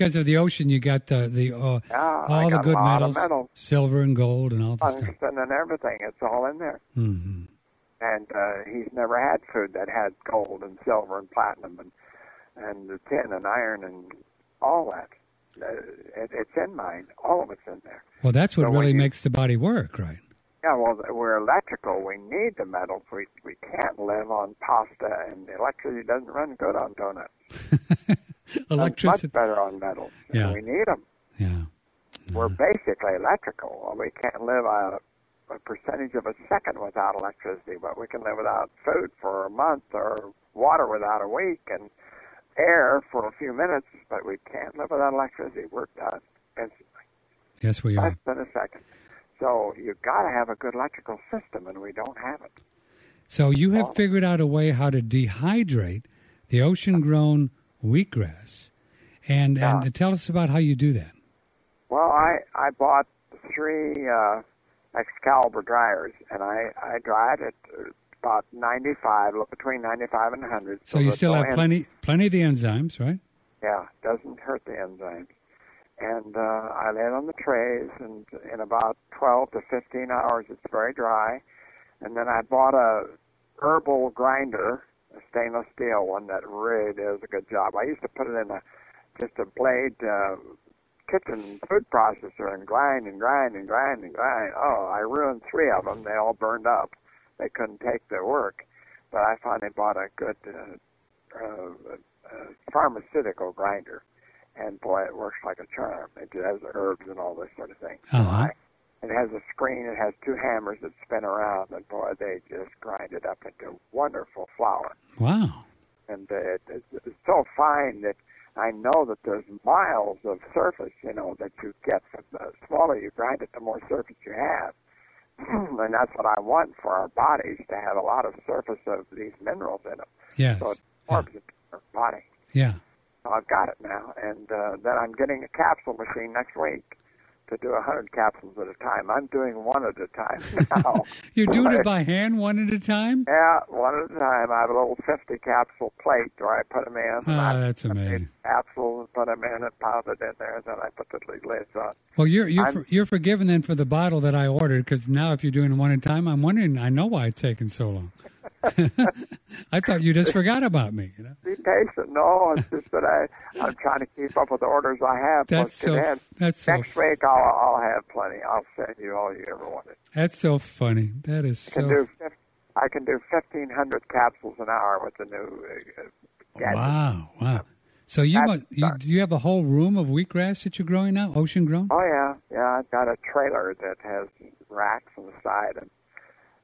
because of the ocean, you got all the good metals, silver and gold and all the stuff. Tungsten and everything. It's all in there. Mm-hmm. And he's never had food that had gold and silver and platinum and the tin and iron and all that. It's in mine. All of it's in there. Well, that's what really makes the body work, right? Yeah, well, we're electrical. We need the metals. We can't live on pasta, and electricity doesn't run good on donuts. Electricity. Much better on metals. Yeah. We need them. Yeah. We're basically electrical. We can't live a percentage of a second without electricity, but we can live without food for a month or water without a week and air for a few minutes, but we can't live without electricity. We're done instantly. Yes, we are. Less than a second. So you've got to have a good electrical system, and we don't have it. So you have figured out a way how to dehydrate the ocean-grown wheatgrass. And tell us about how you do that. Well, I bought 3 Excalibur dryers, and I dried it about 95, between 95 and 100. So you still have plenty of the enzymes, right? Yeah, doesn't hurt the enzymes. And I lay it on the trays, and in about 12 to 15 hours, it's very dry. And then I bought a herbal grinder, a stainless steel one that really does a good job. I used to put it in just a blade kitchen food processor and grind and grind and grind and grind. Oh, I ruined 3 of them. They all burned up. They couldn't take the work. But I finally bought a good pharmaceutical grinder. And, boy, it works like a charm. It has herbs and all this sort of thing. Uh-huh. It has a screen. It has 2 hammers that spin around. And, boy, they just grind it up into wonderful flour. Wow. And it's so fine that I know that there's miles of surface, that you get. The smaller you grind it, the more surface you have. And that's what I want for our bodies, to have a lot of surface of these minerals in them. Yes. So it absorbs into our body. Yeah. I've got it now, and then I'm getting a capsule machine next week to do 100 capsules at a time. I'm doing one at a time now. You're doing it by hand, one at a time? Yeah, one at a time. I have a little 50 capsule plate where I put them in. Oh, that's amazing. Capsules, put them in, and pound it in there, and then I put the lids on. Well, you're forgiven then for the bottle that I ordered, because now if you're doing it one at a time, I'm wondering. I know why it's taking so long. I thought you just forgot about me. Be patient. No, it's just that I'm trying to keep up with the orders I have. That's next week I'll have plenty. I'll send you all you ever wanted. That's so funny. That is so. I can do 1,500 capsules an hour with the new gadget. Wow. So do you have a whole room of wheatgrass that you're growing now, ocean grown? Oh yeah. I've got a trailer that has racks on the side, and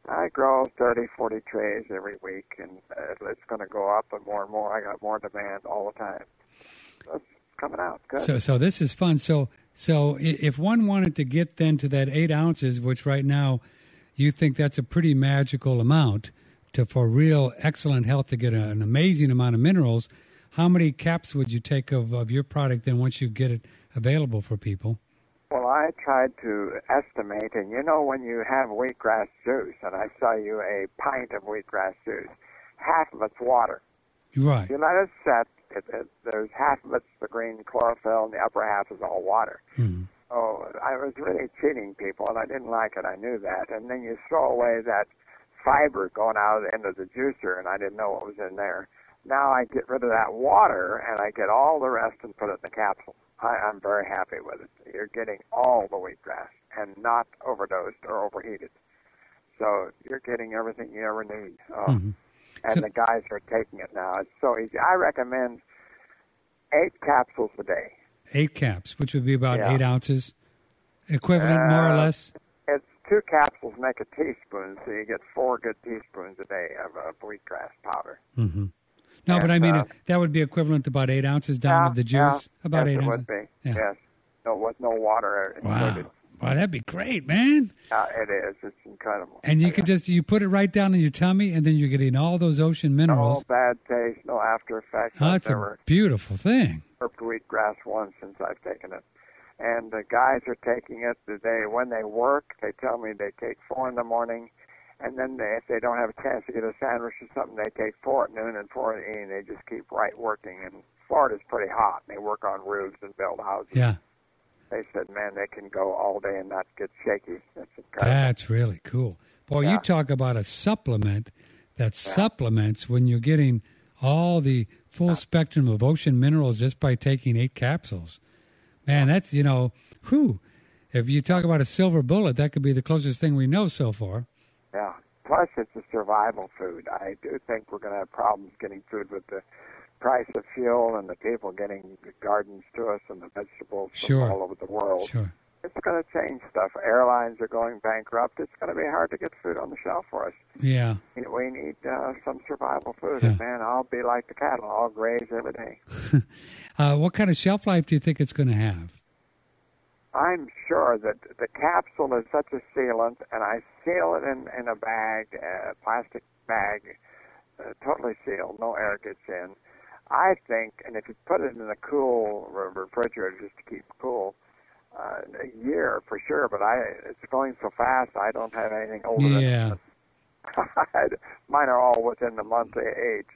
I grow 30, 40 trays every week, and it's going to go up and more. I got more demand all the time. So it's coming out good. So this is fun. So if one wanted to get then to that 8 ounces, which right now you think that's a pretty magical amount for real excellent health, to get an amazing amount of minerals, how many caps would you take of your product then once you get it available for people? Well, I tried to estimate, and when you have wheatgrass juice, and I sell you a pint of wheatgrass juice, half of it's water. Right. You let it set, there's half of it's the green chlorophyll, and the upper half is all water. Mm-hmm. So I was really cheating people, and I didn't like it. I knew that. And then you throw away that fiber going out of the end of the juicer, and I didn't know what was in there. Now I get rid of that water, and I get all the rest and put it in the capsule. I'm very happy with it. You're getting all the wheatgrass and not overdosed or overheated. So you're getting everything you ever need. Mm-hmm. And the guys are taking it now. It's so easy. I recommend 8 capsules a day. 8 caps, which would be about 8 ounces, equivalent more or less? It's 2 capsules make a teaspoon, so you get 4 good teaspoons a day of wheatgrass powder. Mm-hmm. No, but I mean, that would be equivalent to about 8 ounces down of the juice? About 8 ounces? It would be, yes. No, with no water included. Wow, that'd be great, man. It is. It's incredible. And you could you put it right down in your tummy, and then you're getting all those ocean minerals. No bad taste, no after effects. Oh, that's a beautiful thing. I've herbed wheatgrass once since I've taken it. And the guys are taking it. When they work, they tell me they take 4 in the morning, And then if they don't have a chance to get a sandwich or something, they take 4 at noon and 4 in the evening. They just keep right working. And Florida's pretty hot. And they work on roofs and build houses. Yeah. They said, man, they can go all day and not get shaky. That's incredible. That's really cool. Boy, you talk about a supplement that supplements when you're getting all the full spectrum of ocean minerals just by taking 8 capsules. Man, that's, whew. If you talk about a silver bullet, that could be the closest thing we know so far. Yeah. Plus, it's a survival food. I do think we're going to have problems getting food with the price of fuel and the people getting the gardens to us and the vegetables from all over the world. Sure. It's going to change stuff. Airlines are going bankrupt. It's going to be hard to get food on the shelf for us. Yeah. We need some survival food. Yeah. And, man, I'll be like the cattle. I'll graze every day. What kind of shelf life do you think it's going to have? I'm sure that the capsule is such a sealant, and I seal it in a bag, a plastic bag, totally sealed, no air gets in. I think, and if you put it in a cool refrigerator just to keep cool, a year for sure, but it's going so fast, I don't have anything older than mine are all within the month age.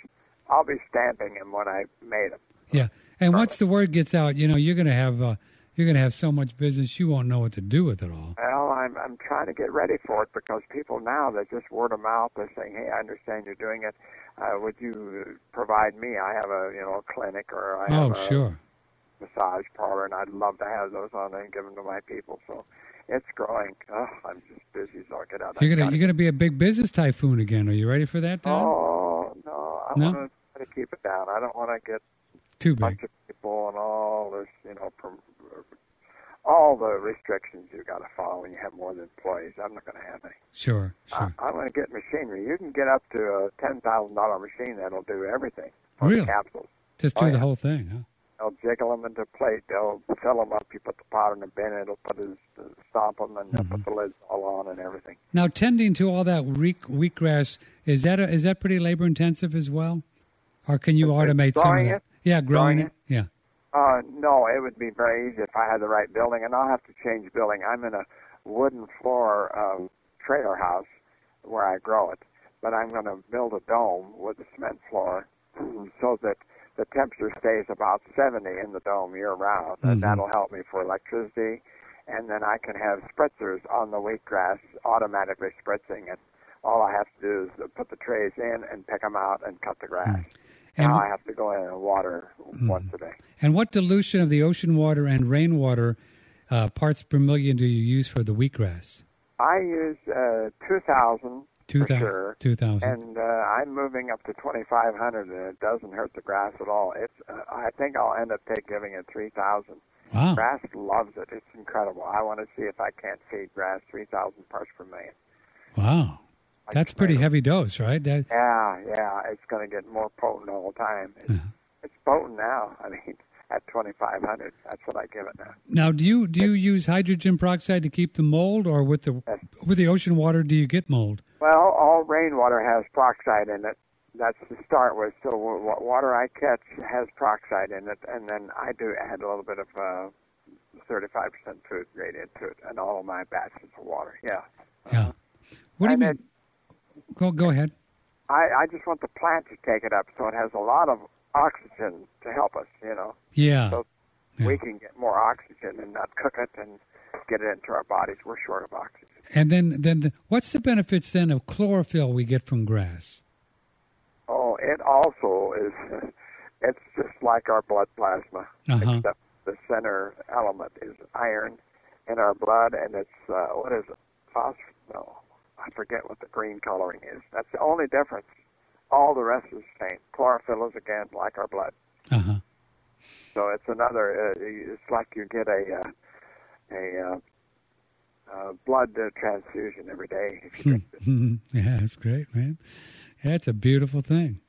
I'll be stamping them when I made them. Yeah, and once the word gets out, you're going to have so much business you won't know what to do with it all. Well, I'm trying to get ready for it because people now, they're just word of mouth. They're saying, hey, I understand you're doing it. Would you provide me? I have a clinic or I have a massage parlor, and I'd love to have those on and give them to my people. So it's growing. I'm just busy, so I'll get out. You're gonna be a big business typhoon again. Are you ready for that, Don? Oh, no. I want to try to keep it down. I don't want to get too big. A bunch of people and all this, all the restrictions you got to follow when you have more than employees. I'm not going to have any. Sure. I'm going to get machinery. You can get up to a $10,000 machine that'll do everything. Really? Capsules. Just do the whole thing, huh? They'll jiggle them into plate. They'll fill them up. You put the powder in the bin. It'll stomp them and they'll put the lids all on and everything. Now, tending to all that wheatgrass, is that pretty labor intensive as well, or can you automate some of that? Yeah, growing it. Yeah. No, it would be very easy if I had the right building, and I'll have to change building. I'm in a wooden floor trailer house where I grow it, but I'm going to build a dome with a cement floor so that the temperature stays about 70 in the dome year-round, and that'll help me for electricity. And then I can have spritzers on the wheatgrass automatically spritzing, and all I have to do is put the trays in and pick them out and cut the grass. And now I have to go in and water once a day. And what dilution of the ocean water and rainwater parts per million do you use for the wheatgrass? I use 2,000 for sure. 2,000. And I'm moving up to 2,500, and it doesn't hurt the grass at all. I think I'll end up giving it 3,000. Wow. Grass loves it. It's incredible. I want to see if I can't feed grass 3,000 parts per million. Wow. That's pretty heavy dose, right? Yeah. It's going to get more potent all the time. It's potent now. I mean, at 2,500, that's what I give it now. Now, do you use hydrogen peroxide to keep the mold, or with the ocean water, do you get mold? Well, all rainwater has peroxide in it. That's to start with. So what water I catch has peroxide in it, and then I do add a little bit of 35% food grade into it, and all of my batches of water. Yeah. Yeah. What do you mean? Go ahead. I just want the plant to take it up, so it has a lot of oxygen to help us, Yeah. So we can get more oxygen and not cook it and get it into our bodies. We're short of oxygen. And then what's the benefits then of chlorophyll we get from grass? Oh, it also is, it's just like our blood plasma, except the center element is iron in our blood, and it's, what is it, I forget what the green coloring is. That's the only difference. All the rest is the same. Chlorophyll is, again, like our blood. So it's another, it's like you get a blood transfusion every day if you drink this. Yeah, that's great, man. Yeah, it's a beautiful thing.